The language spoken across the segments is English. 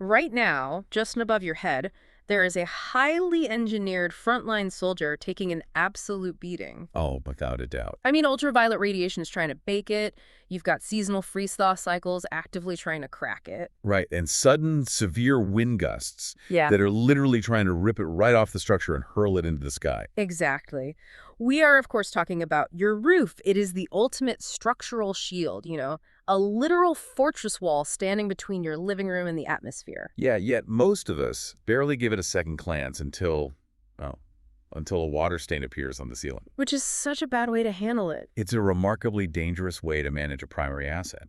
Right now, just above your head, there is a highly engineered frontline soldier taking an absolute beating. Oh, without a doubt. I mean, ultraviolet radiation is trying to bake it. You've got seasonal freeze-thaw cycles actively trying to crack it. Right, and sudden, severe wind gusts Yeah, that are literally trying to rip it right off the structure and hurl it into the sky. exactly. We are, of course, talking about your roof. It is the ultimate structural shield, a literal fortress wall standing between your living room and the atmosphere. Yeah, yet most of us barely give it a second glance until a water stain appears on the ceiling. Which is such a bad way to handle it. It's a remarkably dangerous way to manage a primary asset.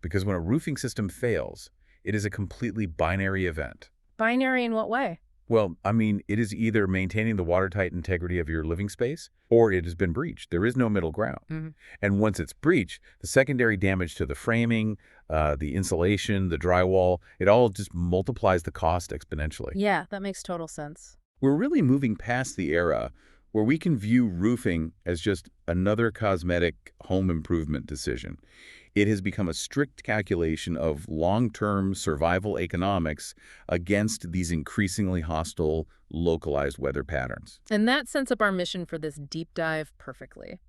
Because when a roofing system fails, it is a completely binary event. Binary in what way? Well, I mean, it is either maintaining the watertight integrity of your living space, or it has been breached. There is no middle ground. And once it's breached, the secondary damage to the framing, the insulation, the drywall, it all just multiplies the cost exponentially. Yeah, that makes total sense. We're really moving past the era where we can view roofing as just another cosmetic home improvement decision. It has become a strict calculation of long-term survival economics against these increasingly hostile, localized weather patterns. And that sets up our mission for this deep dive perfectly.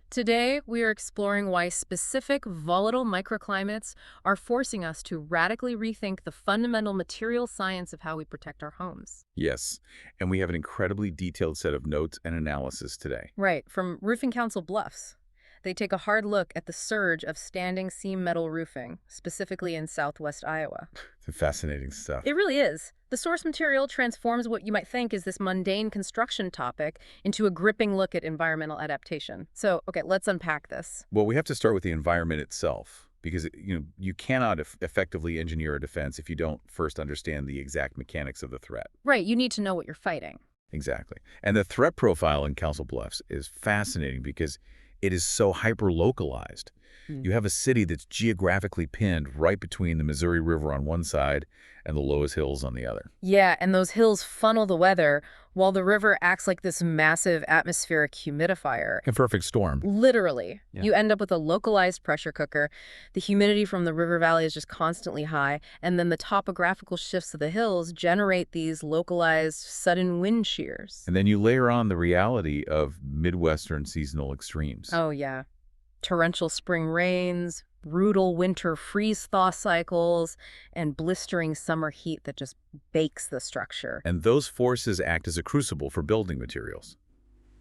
Today, we are exploring why specific volatile microclimates are forcing us to radically rethink the fundamental material science of how we protect our homes. Yes, and we have an incredibly detailed set of notes and analysis today. Right, from Roofing Council Bluffs. They take a hard look at the surge of standing seam metal roofing, specifically in southwest Iowa. It's fascinating stuff. It really is. The source material transforms what you might think is this mundane construction topic into a gripping look at environmental adaptation. So, okay, let's unpack this. Well, we have to start with the environment itself, because you cannot effectively engineer a defense if you don't first understand the exact mechanics of the threat. Right, you need to know what you're fighting. Exactly. And the threat profile in Council Bluffs is fascinating because it is so hyper-localized. You have a city that's geographically pinned right between the Missouri River on one side and the Loess Hills on the other. Yeah, and those hills funnel the weather while the river acts like this massive atmospheric humidifier. A perfect storm. Literally. Yeah. You end up with a localized pressure cooker. The humidity from the river valley is just constantly high, and then the topographical shifts of the hills generate these localized sudden wind shears. And then you layer on the reality of Midwestern seasonal extremes. Oh, yeah. Torrential spring rains, brutal winter freeze-thaw cycles, and blistering summer heat that just bakes the structure. And those forces act as a crucible for building materials.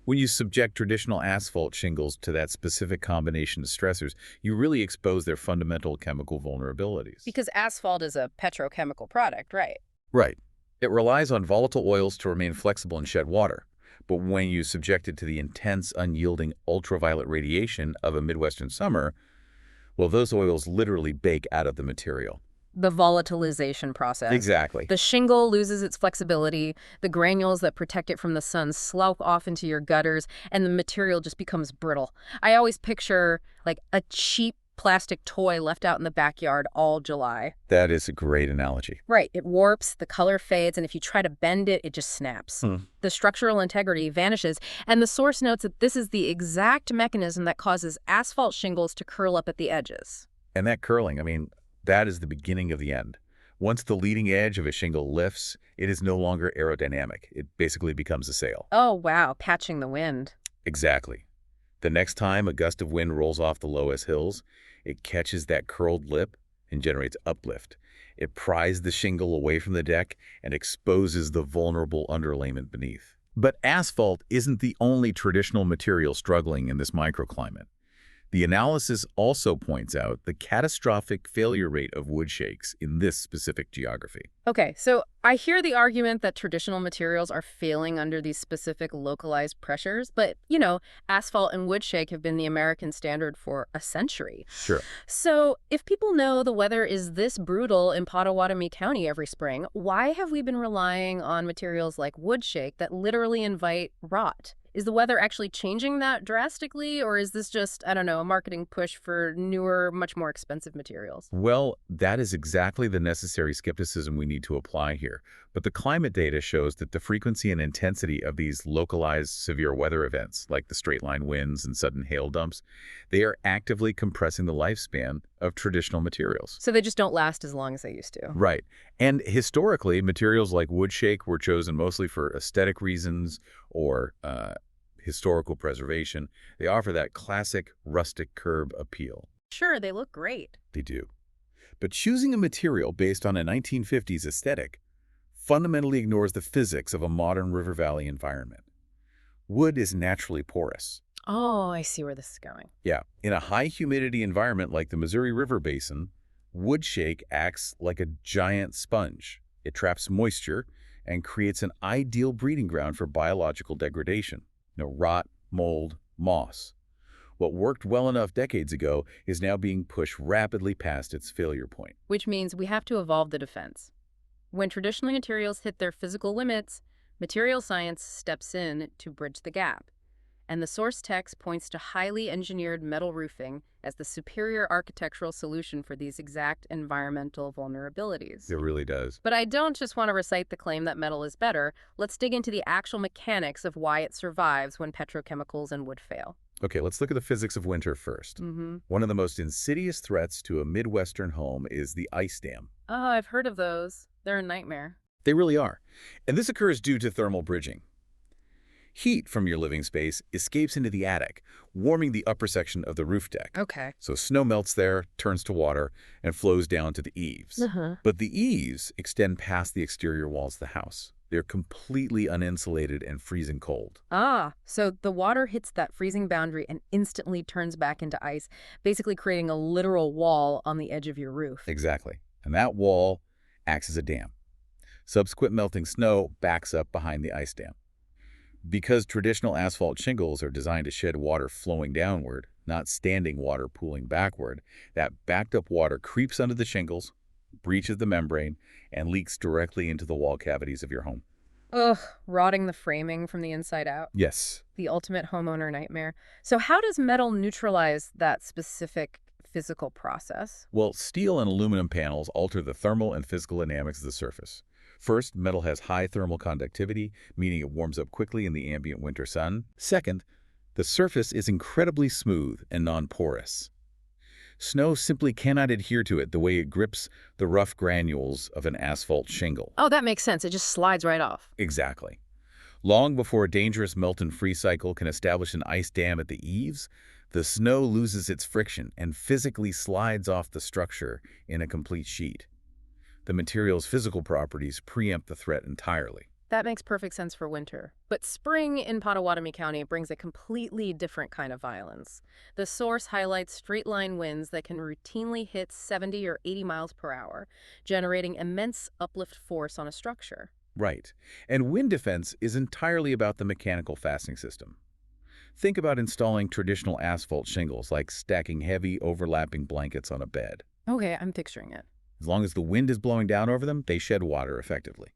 When you subject traditional asphalt shingles to that specific combination of stressors, you really expose their fundamental chemical vulnerabilities. Because asphalt is a petrochemical product, right? Right. It relies on volatile oils to remain flexible and shed water. But when you subject it to the intense, unyielding ultraviolet radiation of a Midwestern summer, well, those oils literally bake out of the material. The volatilization process. Exactly. The shingle loses its flexibility, the granules that protect it from the sun slough off into your gutters, and the material just becomes brittle. I always picture like a cheap plastic toy left out in the backyard all July. That is a great analogy. Right. It warps, the color fades, and if you try to bend it, it just snaps. The structural integrity vanishes, and the source notes that this is the exact mechanism that causes asphalt shingles to curl up at the edges. And that curling, I mean, that is the beginning of the end. Once the leading edge of a shingle lifts, it is no longer aerodynamic. It basically becomes a sail. Oh, wow. Catching the wind. Exactly. The next time a gust of wind rolls off the Loess Hills, it catches that curled lip and generates uplift. It pries the shingle away from the deck and exposes the vulnerable underlayment beneath. But asphalt isn't the only traditional material struggling in this microclimate. The analysis also points out the catastrophic failure rate of wood shakes in this specific geography. Okay, so I hear the argument that traditional materials are failing under these specific localized pressures, but, asphalt and wood shake have been the American standard for a century. Sure. So if people know the weather is this brutal in Pottawattamie County every spring, why have we been relying on materials like wood shake that literally invite rot? Is the weather actually changing that drastically, or is this just, I don't know, a marketing push for newer, much more expensive materials? Well, that is exactly the necessary skepticism we need to apply here. But the climate data shows that the frequency and intensity of these localized severe weather events, like the straight-line winds and sudden hail dumps, they are actively compressing the lifespan of traditional materials. So they just don't last as long as they used to. Right. And historically, materials like wood shake were chosen mostly for aesthetic reasons or historical preservation. They offer that classic rustic curb appeal. Sure, they look great. They do. But choosing a material based on a 1950s aesthetic fundamentally ignores the physics of a modern river valley environment. Wood is naturally porous. Oh, I see where this is going. Yeah, in a high humidity environment like the Missouri River Basin, wood shake acts like a giant sponge. It traps moisture and creates an ideal breeding ground for biological degradation. Rot, mold, moss. What worked well enough decades ago is now being pushed rapidly past its failure point. Which means we have to evolve the defense. When traditional materials hit their physical limits, material science steps in to bridge the gap. And the source text points to highly engineered metal roofing as the superior architectural solution for these exact environmental vulnerabilities. It really does. But I don't just want to recite the claim that metal is better. Let's dig into the actual mechanics of why it survives when petrochemicals and wood fail. Okay, let's look at the physics of winter first. One of the most insidious threats to a Midwestern home is the ice dam. Oh, I've heard of those. They're a nightmare. They really are. And this occurs due to thermal bridging. Heat from your living space escapes into the attic, warming the upper section of the roof deck. Okay. So snow melts there, turns to water, and flows down to the eaves. But the eaves extend past the exterior walls of the house. They're completely uninsulated and freezing cold. Ah, so the water hits that freezing boundary and instantly turns back into ice, basically creating a literal wall on the edge of your roof. Exactly. And that wall acts as a dam. Subsequent melting snow backs up behind the ice dam. Because traditional asphalt shingles are designed to shed water flowing downward, not standing water pooling backward, that backed up water creeps under the shingles, breaches the membrane, and leaks directly into the wall cavities of your home. Ugh, rotting the framing from the inside out. Yes. The ultimate homeowner nightmare. So how does metal neutralize that specific physical process? Well, steel and aluminum panels alter the thermal and physical dynamics of the surface. First, metal has high thermal conductivity, meaning it warms up quickly in the ambient winter sun. Second, the surface is incredibly smooth and non-porous. Snow simply cannot adhere to it the way it grips the rough granules of an asphalt shingle. Oh, that makes sense. It just slides right off. Exactly. Long before a dangerous melt-and-freeze cycle can establish an ice dam at the eaves, the snow loses its friction and physically slides off the structure in a complete sheet. The material's physical properties preempt the threat entirely. That makes perfect sense for winter. But spring in Pottawattamie County brings a completely different kind of violence. The source highlights straight-line winds that can routinely hit 70 or 80 miles per hour, generating immense uplift force on a structure. Right. And wind defense is entirely about the mechanical fastening system. Think about installing traditional asphalt shingles, like stacking heavy, overlapping blankets on a bed. Okay, I'm picturing it. As long as the wind is blowing down over them, they shed water effectively.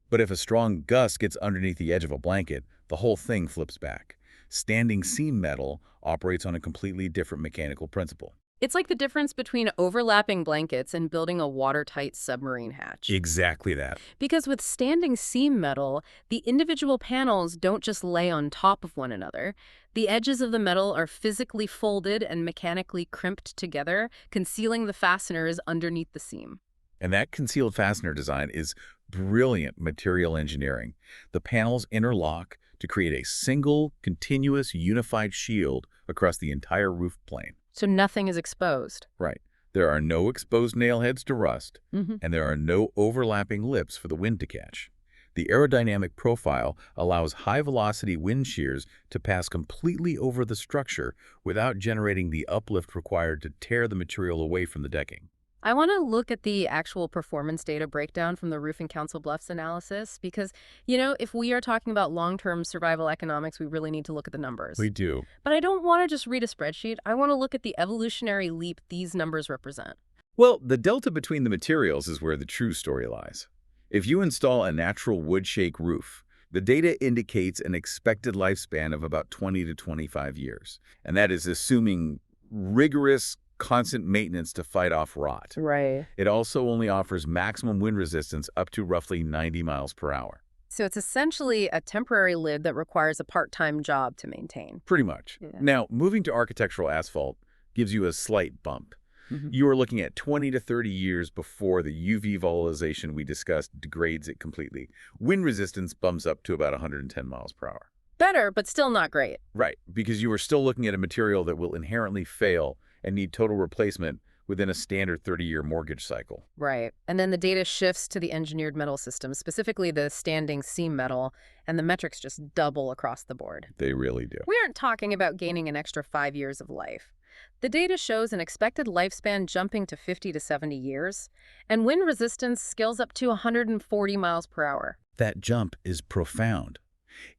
But if a strong gust gets underneath the edge of a blanket, the whole thing flips back. Standing seam metal operates on a completely different mechanical principle. It's like the difference between overlapping blankets and building a watertight submarine hatch. Exactly that. Because with standing seam metal, the individual panels don't just lay on top of one another. The edges of the metal are physically folded and mechanically crimped together, concealing the fasteners underneath the seam. And that concealed fastener design is brilliant material engineering. The panels interlock to create a single, continuous, unified shield across the entire roof plane. So nothing is exposed. Right. There are no exposed nail heads to rust, and there are no overlapping lips for the wind to catch. The aerodynamic profile allows high-velocity wind shears to pass completely over the structure without generating the uplift required to tear the material away from the decking. I want to look at the actual performance data breakdown from the Roofing Council Bluffs analysis because, if we are talking about long-term survival economics, we really need to look at the numbers. We do. But I don't want to just read a spreadsheet. I want to look at the evolutionary leap these numbers represent. Well, the delta between the materials is where the true story lies. If you install a natural wood shake roof, The data indicates an expected lifespan of about 20 to 25 years, and that is assuming rigorous, constant maintenance to fight off rot. Right. It also only offers maximum wind resistance up to roughly 90 miles per hour. So it's essentially a temporary lid that requires a part-time job to maintain. Pretty much. Yeah. Now, moving to architectural asphalt gives you a slight bump. You are looking at 20 to 30 years before the UV volatilization we discussed degrades it completely. Wind resistance bumps up to about 110 miles per hour. Better, but still not great. Right, because you are still looking at a material that will inherently fail and need total replacement within a standard 30-year mortgage cycle. Right. And then the data shifts to the engineered metal system, specifically the standing seam metal, and the metrics just double across the board. They really do. We aren't talking about gaining an extra 5 years of life. The data shows an expected lifespan jumping to 50 to 70 years, and wind resistance scales up to 140 miles per hour. That jump is profound.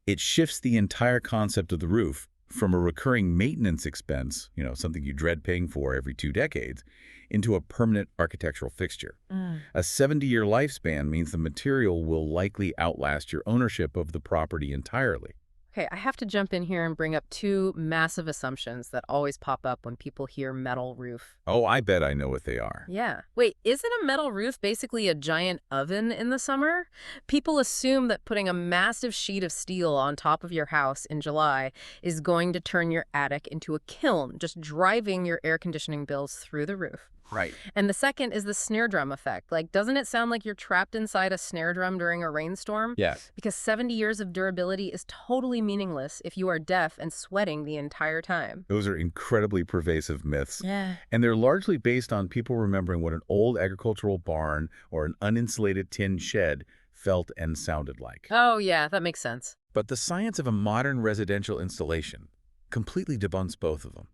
It shifts the entire concept of the roof from a recurring maintenance expense, something you dread paying for every 2 decades, into a permanent architectural fixture. A 70-year lifespan means the material will likely outlast your ownership of the property entirely. Okay, I have to jump in here and bring up two massive assumptions that always pop up when people hear metal roof. Oh, I bet I know what they are. Yeah. Wait, isn't a metal roof basically a giant oven in the summer? People assume that putting a massive sheet of steel on top of your house in July is going to turn your attic into a kiln, just driving your air conditioning bills through the roof. Right. And the second is the snare drum effect. Like, doesn't it sound like you're trapped inside a snare drum during a rainstorm? Yes. Because 70 years of durability is totally meaningless if you are deaf and sweating the entire time. Those are incredibly pervasive myths. Yeah. And they're largely based on people remembering what an old agricultural barn or an uninsulated tin shed felt and sounded like. Oh, yeah, that makes sense. But the science of a modern residential installation completely debunks both of them.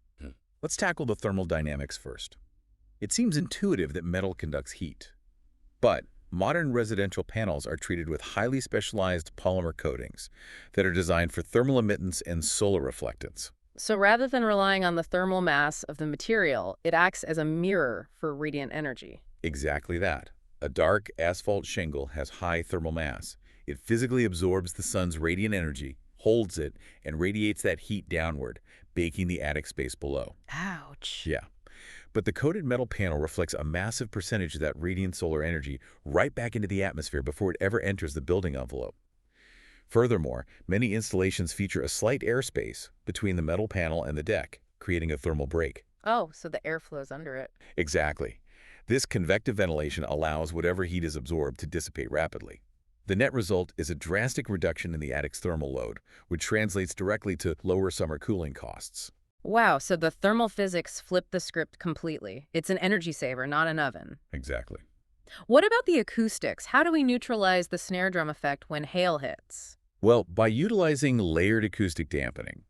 Let's tackle the thermal dynamics first. It seems intuitive that metal conducts heat, but modern residential panels are treated with highly specialized polymer coatings that are designed for thermal emittance and solar reflectance. So rather than relying on the thermal mass of the material, it acts as a mirror for radiant energy. Exactly that. A dark asphalt shingle has high thermal mass. It physically absorbs the sun's radiant energy, holds it, and radiates that heat downward, baking the attic space below. Ouch. Yeah. But the coated metal panel reflects a massive percentage of that radiant solar energy right back into the atmosphere before it ever enters the building envelope. Furthermore, many installations feature a slight airspace between the metal panel and the deck, creating a thermal break. Oh, so the air flows under it. Exactly. This convective ventilation allows whatever heat is absorbed to dissipate rapidly. The net result is a drastic reduction in the attic's thermal load, which translates directly to lower summer cooling costs. Wow, so the thermal physics flip the script completely. It's an energy saver, not an oven. Exactly. What about the acoustics? How do we neutralize the snare drum effect when hail hits? Well, by utilizing layered acoustic dampening.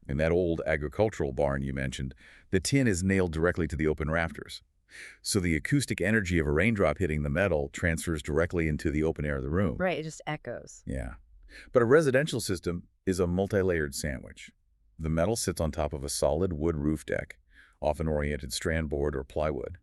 In that old agricultural barn you mentioned, the tin is nailed directly to the open rafters. So the acoustic energy of a raindrop hitting the metal transfers directly into the open air of the room. Right, it just echoes. Yeah. But a residential system is a multi-layered sandwich. The metal sits on top of a solid wood roof deck, often oriented strand board or plywood.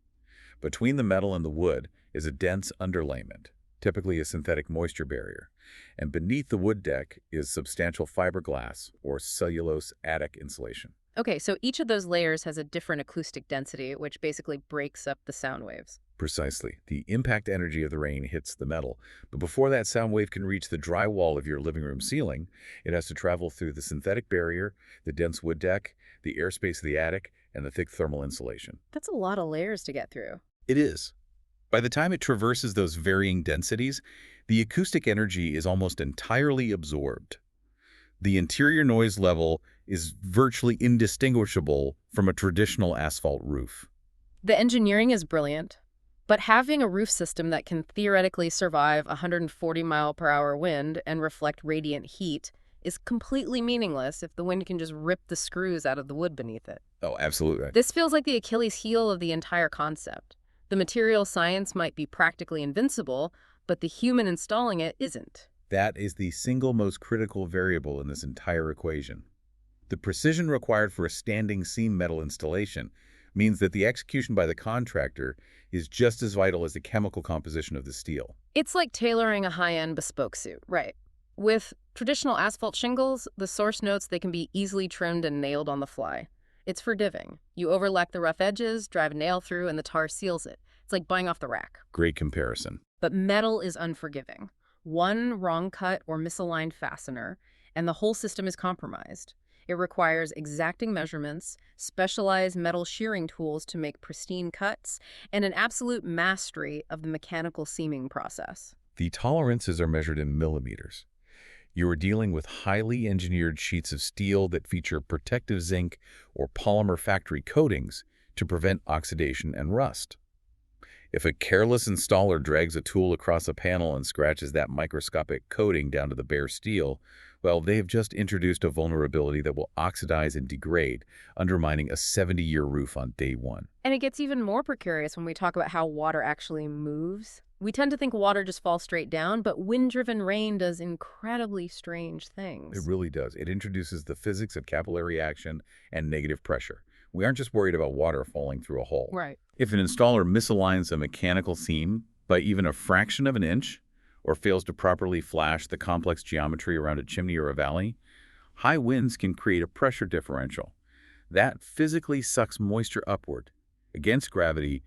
Between the metal and the wood is a dense underlayment, typically a synthetic moisture barrier. And beneath the wood deck is substantial fiberglass or cellulose attic insulation. Okay, so each of those layers has a different acoustic density, which basically breaks up the sound waves. Precisely. The impact energy of the rain hits the metal, but before that sound wave can reach the dry wall of your living room ceiling, it has to travel through the synthetic barrier, the dense wood deck, the airspace of the attic, and the thick thermal insulation. That's a lot of layers to get through. It is. By the time it traverses those varying densities, the acoustic energy is almost entirely absorbed. The interior noise level is virtually indistinguishable from a traditional asphalt roof. The engineering is brilliant, but having a roof system that can theoretically survive 140-mile-per-hour wind and reflect radiant heat is completely meaningless if the wind can just rip the screws out of the wood beneath it. Oh, absolutely. This feels like the Achilles heel of the entire concept. The material science might be practically invincible, but the human installing it isn't. That is the single most critical variable in this entire equation. The precision required for a standing seam metal installation means that the execution by the contractor is just as vital as the chemical composition of the steel. It's like tailoring a high-end bespoke suit, right? With Traditional asphalt shingles, the source notes they can be easily trimmed and nailed on the fly. It's forgiving. You overlap the rough edges, drive a nail through, and the tar seals it. It's like buying off the rack. Great comparison. But metal is unforgiving. One wrong cut or misaligned fastener, and the whole system is compromised. It requires exacting measurements, specialized metal shearing tools to make pristine cuts, and an absolute mastery of the mechanical seaming process. The tolerances are measured in millimeters. You are dealing with highly engineered sheets of steel that feature protective zinc or polymer factory coatings to prevent oxidation and rust. If a careless installer drags a tool across a panel and scratches that microscopic coating down to the bare steel, well, they have just introduced a vulnerability that will oxidize and degrade, undermining a 70-year roof on day one. And it gets even more precarious when we talk about how water actually moves. We tend to think water just falls straight down, but wind-driven rain does incredibly strange things. It really does. It introduces the physics of capillary action and negative pressure. We aren't just worried about water falling through a hole. Right. If an installer misaligns a mechanical seam by even a fraction of an inch, or fails to properly flash the complex geometry around a chimney or a valley, high winds can create a pressure differential. That physically sucks moisture upward, against gravity,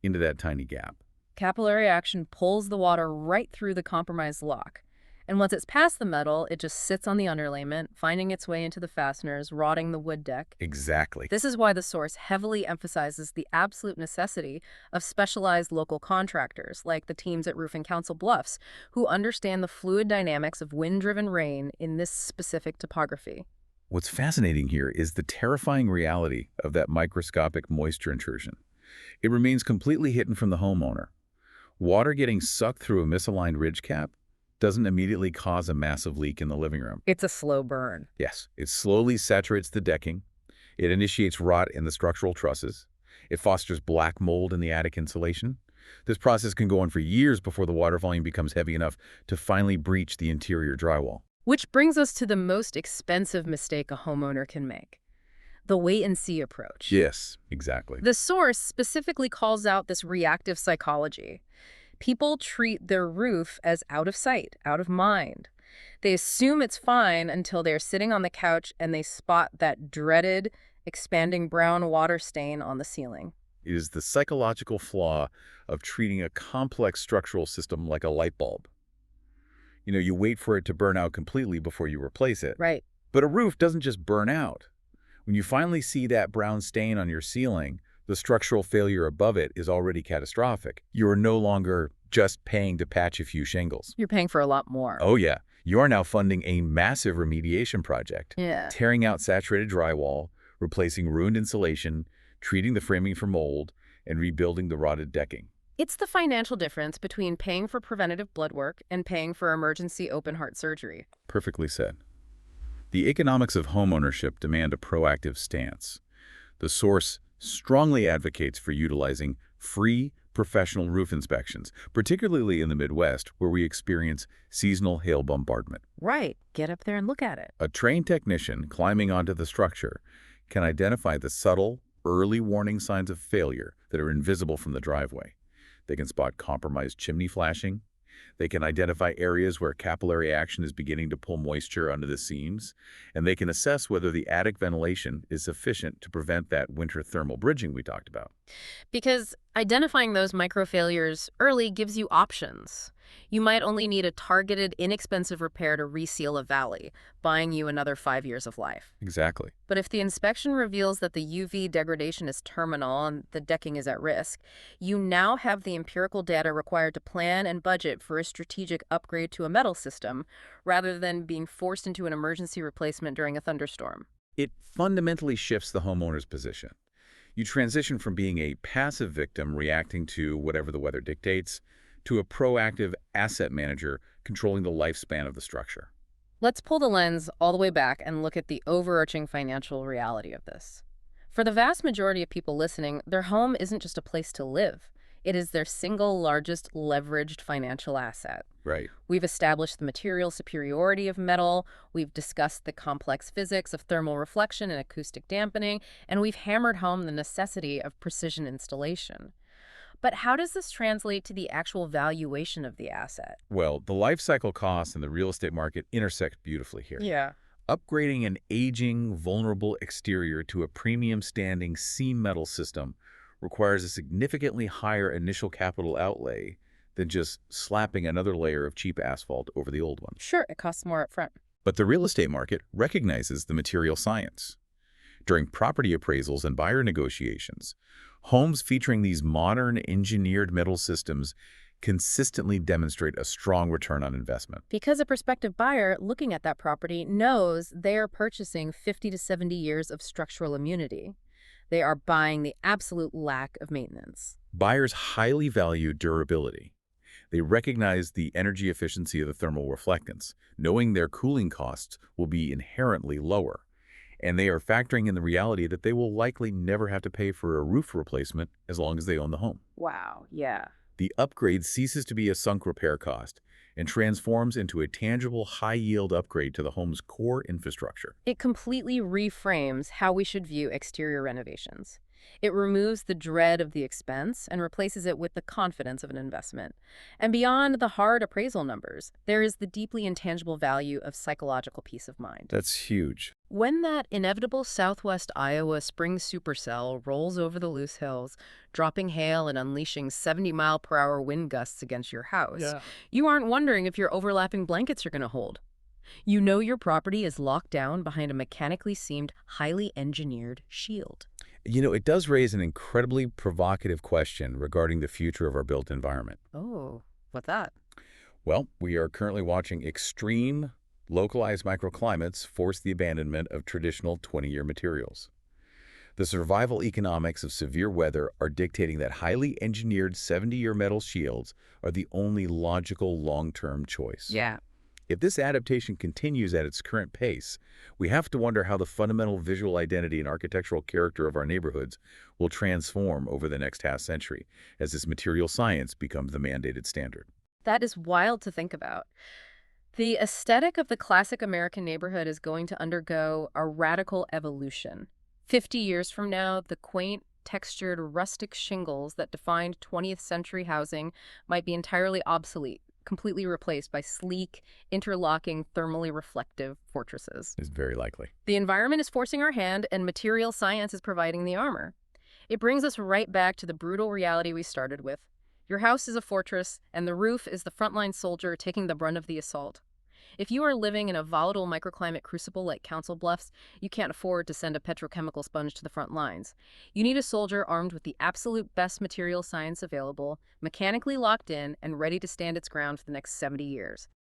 into that tiny gap. Capillary action pulls the water right through the compromised lock. And once it's past the metal, it just sits on the underlayment, finding its way into the fasteners, rotting the wood deck. Exactly. This is why the source heavily emphasizes the absolute necessity of specialized local contractors, like the teams at Council Bluffs, who understand the fluid dynamics of wind-driven rain in this specific topography. What's fascinating here is the terrifying reality of that microscopic moisture intrusion. It remains completely hidden from the homeowner. Water getting sucked through a misaligned ridge cap doesn't immediately cause a massive leak in the living room. It's a slow burn. Yes, it slowly saturates the decking. It initiates rot in the structural trusses. It fosters black mold in the attic insulation. This process can go on for years before the water volume becomes heavy enough to finally breach the interior drywall. Which brings us to the most expensive mistake a homeowner can make: the wait-and-see approach. Yes, exactly. The source specifically calls out this reactive psychology. People treat their roof as out of sight, out of mind. They assume it's fine until they're sitting on the couch and they spot that dreaded, expanding brown water stain on the ceiling. It is the psychological flaw of treating a complex structural system like a light bulb. You wait for it to burn out completely before you replace it. Right. But a roof doesn't just burn out. When you finally see that brown stain on your ceiling, the structural failure above it is already catastrophic. You are no longer just paying to patch a few shingles. You're paying for a lot more. Oh yeah, you are now funding a massive remediation project. Yeah. Tearing out saturated drywall, replacing ruined insulation, treating the framing for mold, and rebuilding the rotted decking. It's the financial difference between paying for preventative blood work and paying for emergency open-heart surgery. Perfectly said. The economics of homeownership demand a proactive stance. The source strongly advocates for utilizing free professional roof inspections, particularly in the Midwest, where we experience seasonal hail bombardment. Right. Get up there and look at it. A trained technician climbing onto the structure can identify the subtle, early warning signs of failure that are invisible from the driveway. They can spot compromised chimney flashing. They can identify areas where capillary action is beginning to pull moisture under the seams, and they can assess whether the attic ventilation is sufficient to prevent that winter thermal bridging we talked about. Because identifying those microfailures early gives you options. You might only need a targeted, inexpensive repair to reseal a valley, buying you another 5 years of life. Exactly. But if the inspection reveals that the UV degradation is terminal and the decking is at risk, you now have the empirical data required to plan and budget for a strategic upgrade to a metal system, rather than being forced into an emergency replacement during a thunderstorm. It fundamentally shifts the homeowner's position. You transition from being a passive victim reacting to whatever the weather dictates to a proactive asset manager controlling the lifespan of the structure. Let's pull the lens all the way back and look at the overarching financial reality of this. For the vast majority of people listening, their home isn't just a place to live. It is their single largest leveraged financial asset. Right. We've established the material superiority of metal, we've discussed the complex physics of thermal reflection and acoustic dampening, and we've hammered home the necessity of precision installation. But how does this translate to the actual valuation of the asset? Well, the life cycle costs and the real estate market intersect beautifully here. Yeah. Upgrading an aging, vulnerable exterior to a premium standing seam metal system requires a significantly higher initial capital outlay than just slapping another layer of cheap asphalt over the old one. Sure, it costs more upfront. But the real estate market recognizes the material science. During property appraisals and buyer negotiations, homes featuring these modern engineered metal systems consistently demonstrate a strong return on investment. Because a prospective buyer looking at that property knows they are purchasing 50 to 70 years of structural immunity. They are buying the absolute lack of maintenance. Buyers highly value durability. They recognize the energy efficiency of the thermal reflectance, knowing their cooling costs will be inherently lower. And they are factoring in the reality that they will likely never have to pay for a roof replacement as long as they own the home. Wow, yeah. The upgrade ceases to be a sunk repair cost and transforms into a tangible, high-yield upgrade to the home's core infrastructure. It completely reframes how we should view exterior renovations. It removes the dread of the expense and replaces it with the confidence of an investment. And beyond the hard appraisal numbers, there is the deeply intangible value of psychological peace of mind. That's huge. When that inevitable southwest Iowa spring supercell rolls over the Loess Hills, dropping hail and unleashing 70-mile-per-hour wind gusts against your house, you aren't wondering if your overlapping blankets are going to hold. You know your property is locked down behind a mechanically seamed, highly engineered shield. You know, it does raise an incredibly provocative question regarding the future of our built environment. Oh, what's that? Well, we are currently watching extreme, localized microclimates force the abandonment of traditional 20-year materials. The survival economics of severe weather are dictating that highly engineered 70-year metal shields are the only logical long-term choice. Yeah. If this adaptation continues at its current pace, we have to wonder how the fundamental visual identity and architectural character of our neighborhoods will transform over the next half-century as this material science becomes the mandated standard. That is wild to think about. The aesthetic of the classic American neighborhood is going to undergo a radical evolution. 50 years from now, the quaint, textured, rustic shingles that defined 20th century housing might be entirely obsolete, completely replaced by sleek, interlocking, thermally reflective fortresses. It's very likely. The environment is forcing our hand, and material science is providing the armor. It brings us right back to the brutal reality we started with. Your house is a fortress, and the roof is the frontline soldier taking the brunt of the assault. If you are living in a volatile microclimate crucible like Council Bluffs, you can't afford to send a petrochemical sponge to the front lines. You need a soldier armed with the absolute best material science available, mechanically locked in, and ready to stand its ground for the next 70 years.